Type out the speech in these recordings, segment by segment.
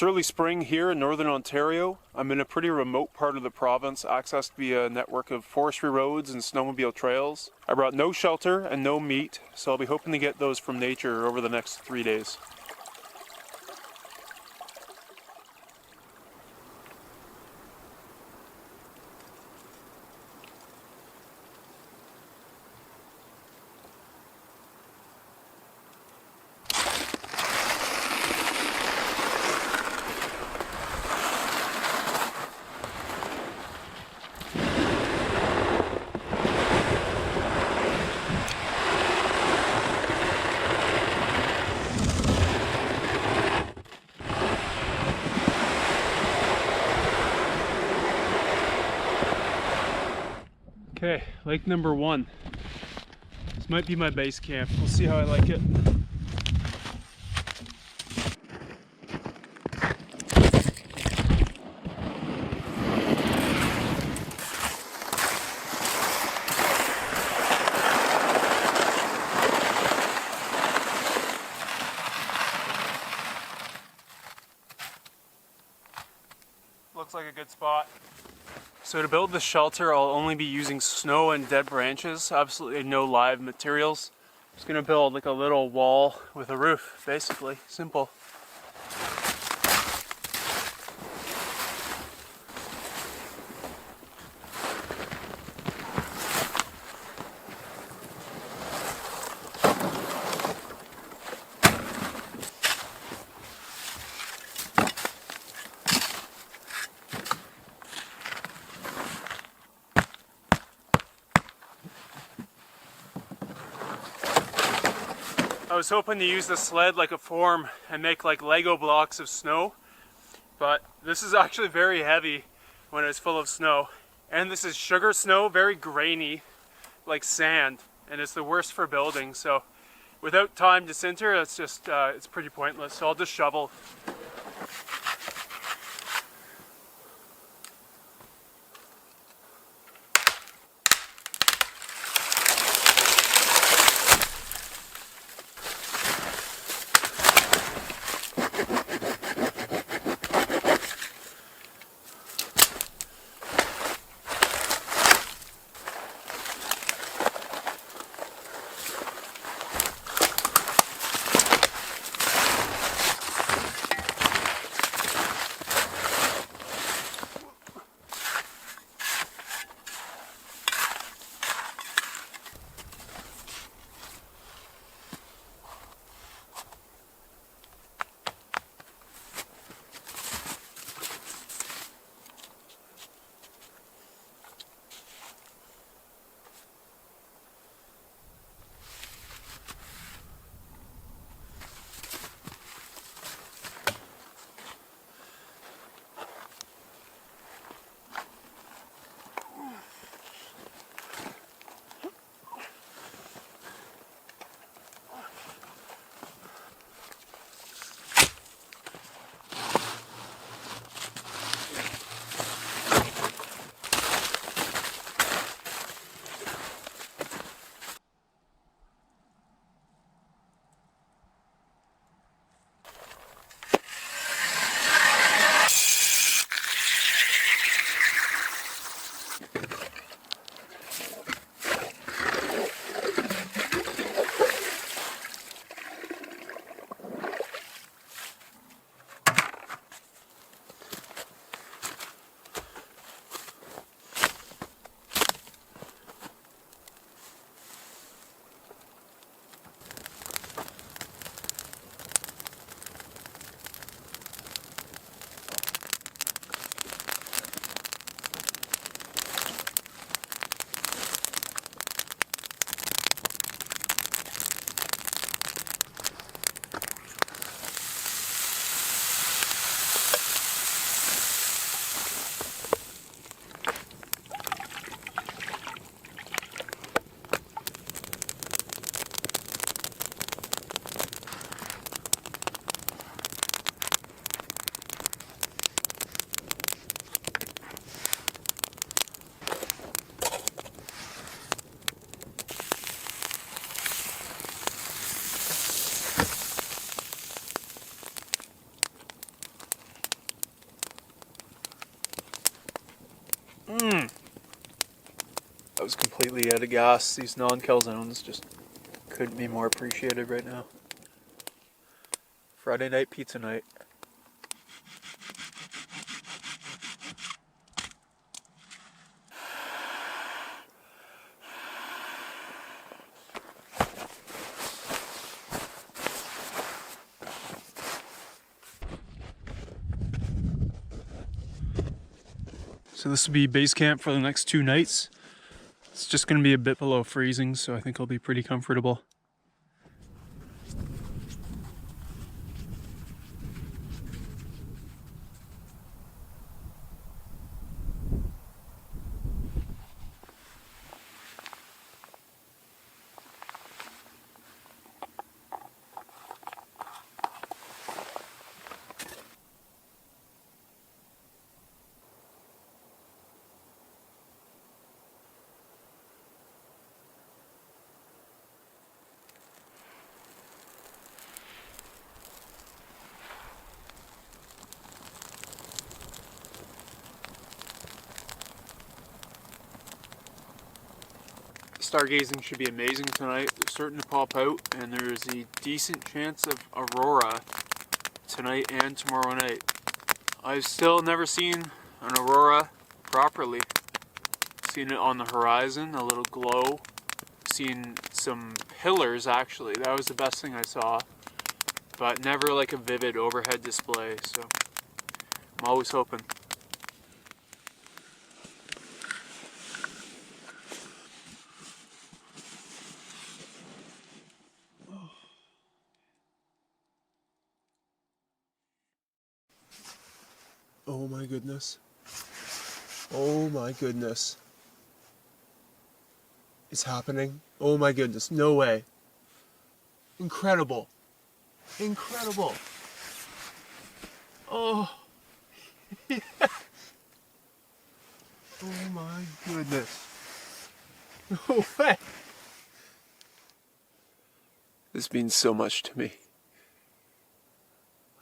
It's early spring here in northern Ontario. I'm in a pretty remote part of the province, accessed via a network of forestry roads and snowmobile trails. I brought no shelter and no meat, so I'll be hoping to get those from nature over the next 3 days. Okay, lake number 1. This might be my base camp. We'll see how I like it. Looks like a good spot. So to build the shelter, I'll only be using snow and dead branches, absolutely no live materials. I'm just gonna build like a little wall with a roof, basically, simple. I was hoping to use the sled like a form and make like Lego blocks of snow, but this is actually very heavy when it's full of snow. And this is sugar snow, very grainy, like sand, and it's the worst for building. So without time to sinter, it's just, it's pretty pointless. So I'll just shovel. I was completely out of gas. These non-calzones just couldn't be more appreciated right now. Friday night pizza night. So this will be base camp for the next 2 nights. It's just going to be a bit below freezing, so I think I'll be pretty comfortable. Stargazing should be amazing tonight. They're starting to pop out, and there's a decent chance of Aurora tonight and tomorrow night. I've still never seen an Aurora properly. Seen it on the horizon, a little glow. Seen some pillars actually, that was the best thing I saw. But never like a vivid overhead display, so I'm always hoping. Oh my goodness. Oh my goodness. It's happening. Oh my goodness. No way. Incredible. Incredible. Oh. Yeah. Oh my goodness. No way. This means so much to me.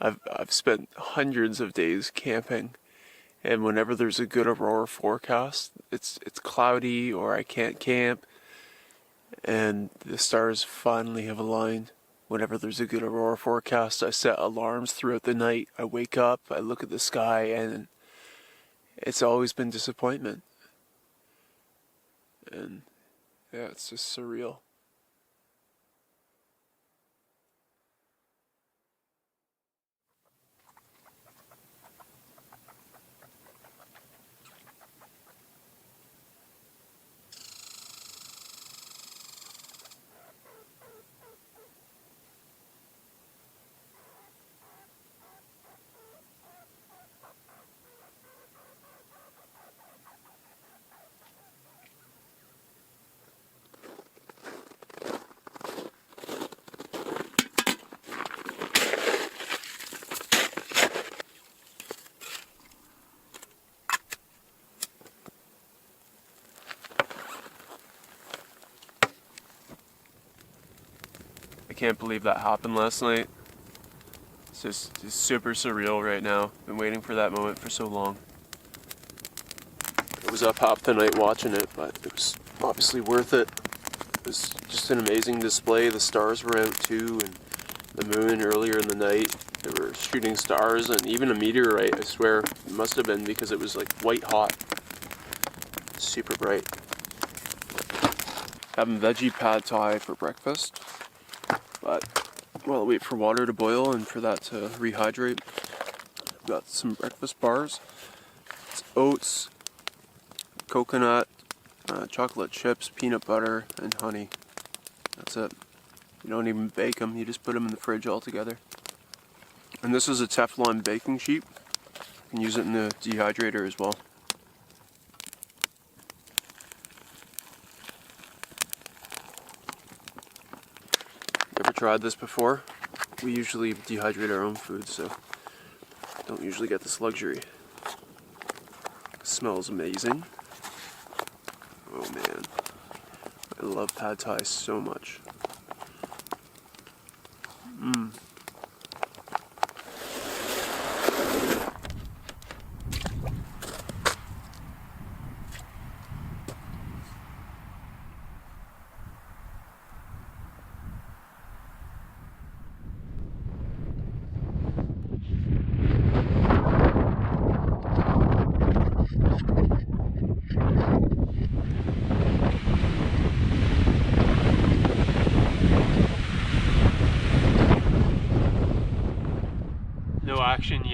I've spent hundreds of days camping, and whenever there's a good aurora forecast, it's cloudy or I can't camp, and the stars finally have aligned. Whenever there's a good aurora forecast, I set alarms throughout the night. I wake up, I look at the sky, and it's always been disappointment. And yeah, it's just surreal. I can't believe that happened last night. It's just super surreal right now. Been waiting for that moment for so long. I was up half the night watching it, but it was obviously worth it. It was just an amazing display. The stars were out too, and the moon earlier in the night. They were shooting stars, and even a meteorite, I swear. It must have been because it was like white hot. Super bright. Having veggie pad thai for breakfast. But while I wait for water to boil and for that to rehydrate, I've got some breakfast bars. It's oats, coconut, chocolate chips, peanut butter, and honey. That's it. You don't even bake them, you just put them in the fridge all together. And this is a Teflon baking sheet. You can use it in the dehydrator as well. Ever tried this before? We usually dehydrate our own food, so don't usually get this luxury. It smells amazing. Oh man, I love pad thai so much.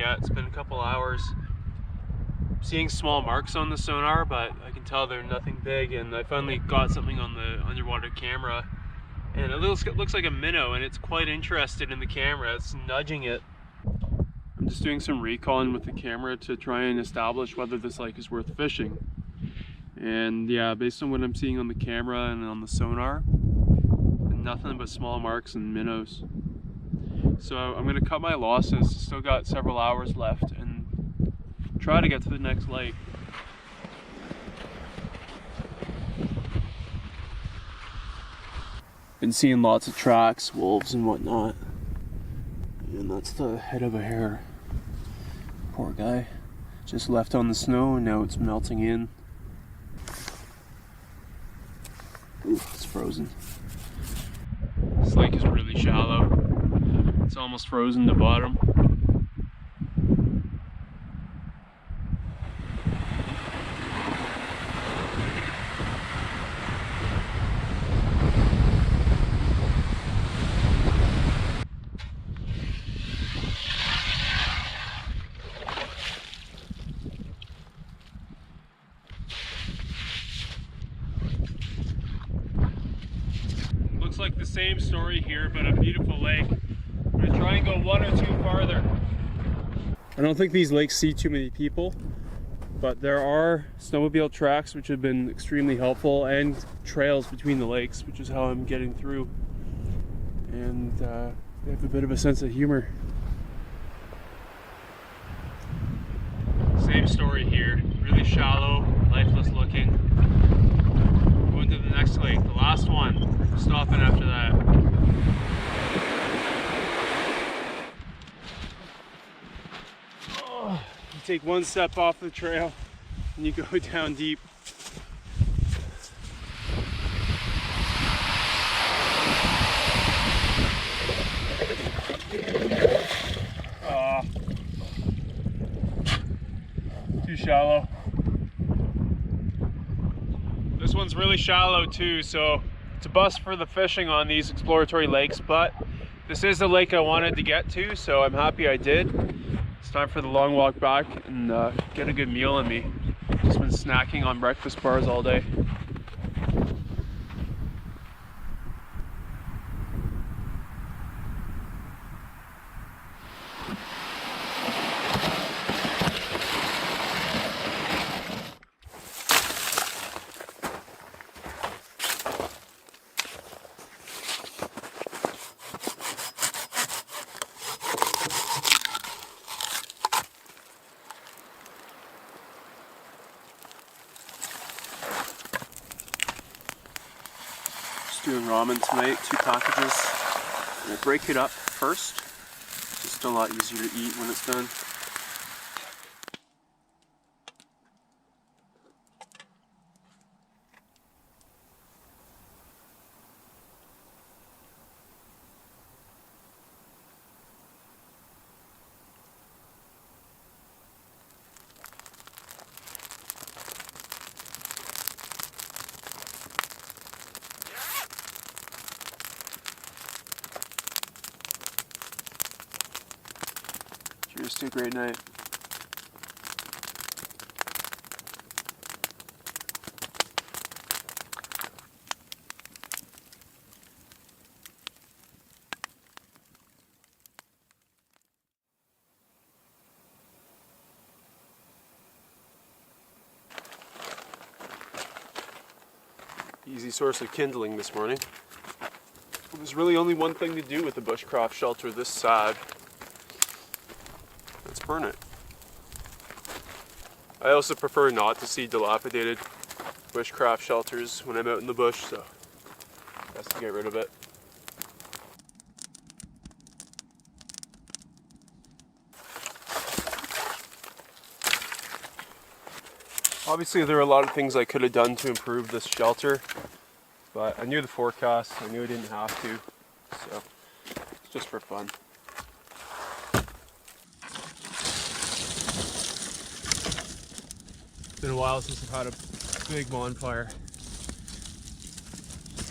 yet. It's been a couple hours. I'm seeing small marks on the sonar, but I can tell they're nothing big, and I finally got something on the underwater camera, and it looks like a minnow, and it's quite interested in the camera. It's nudging it. I'm just doing some recon with the camera to try and establish whether this lake is worth fishing. And yeah, based on what I'm seeing on the camera and on the sonar, nothing but small marks and minnows. So I'm gonna cut my losses. Still got several hours left and try to get to the next lake. Been seeing lots of tracks, wolves and whatnot. And that's the head of a hare. Poor guy. Just left on the snow and now it's melting in. Ooh, it's frozen. This lake is really shallow. It's almost frozen to bottom. Looks like the same story here, but a beautiful lake. I'm gonna try and go one or two farther. I don't think these lakes see too many people, but there are snowmobile tracks which have been extremely helpful, and trails between the lakes, which is how I'm getting through. And they have a bit of a sense of humor. Same story here, really shallow, lifeless looking. Going to the next lake, the last one. Stopping after that. Oh, you take one step off the trail and you go down deep. Too shallow. This one's really shallow too, so it's a bust for the fishing on these exploratory lakes, but this is the lake I wanted to get to, so I'm happy I did. It's time for the long walk back and get a good meal in me. Just been snacking on breakfast bars all day. Doing ramen tonight, 2 packages. I'm gonna break it up first. It's just a lot easier to eat when it's done. Cheers to a great night. Easy source of kindling this morning. Well, there's really only one thing to do with the bushcraft shelter this sad. Let's burn it. I also prefer not to see dilapidated bushcraft shelters when I'm out in the bush, so best to get rid of it. Obviously there are a lot of things I could have done to improve this shelter, but I knew the forecast, I knew I didn't have to, so it's just for fun. It's been a while since I've had a big bonfire.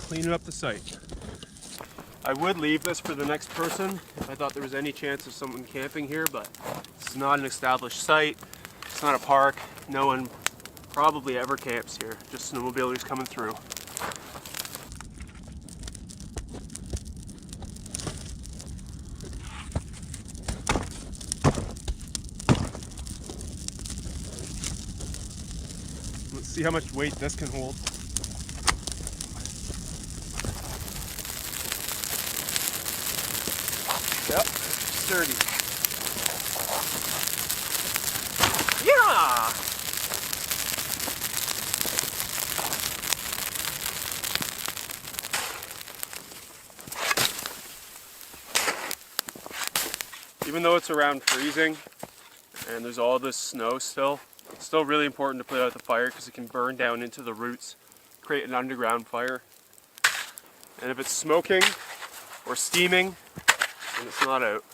Cleaning up the site. I would leave this for the next person if I thought there was any chance of someone camping here, but it's is not an established site. It's not a park. No one probably ever camps here. Just snowmobilers coming through. Let's see how much weight this can hold. Yep, sturdy. Yeah! Even though it's around freezing and there's all this snow still, it's still really important to put out the fire because it can burn down into the roots, create an underground fire. And if it's smoking or steaming, then it's not out.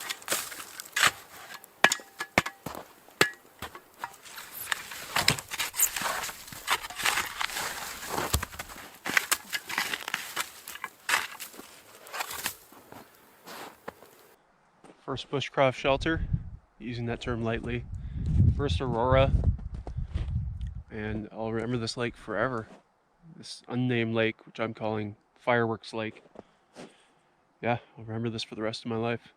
First bushcraft shelter, using that term lightly. First Aurora, and I'll remember this lake forever. This unnamed lake, which I'm calling Fireworks Lake. Yeah, I'll remember this for the rest of my life.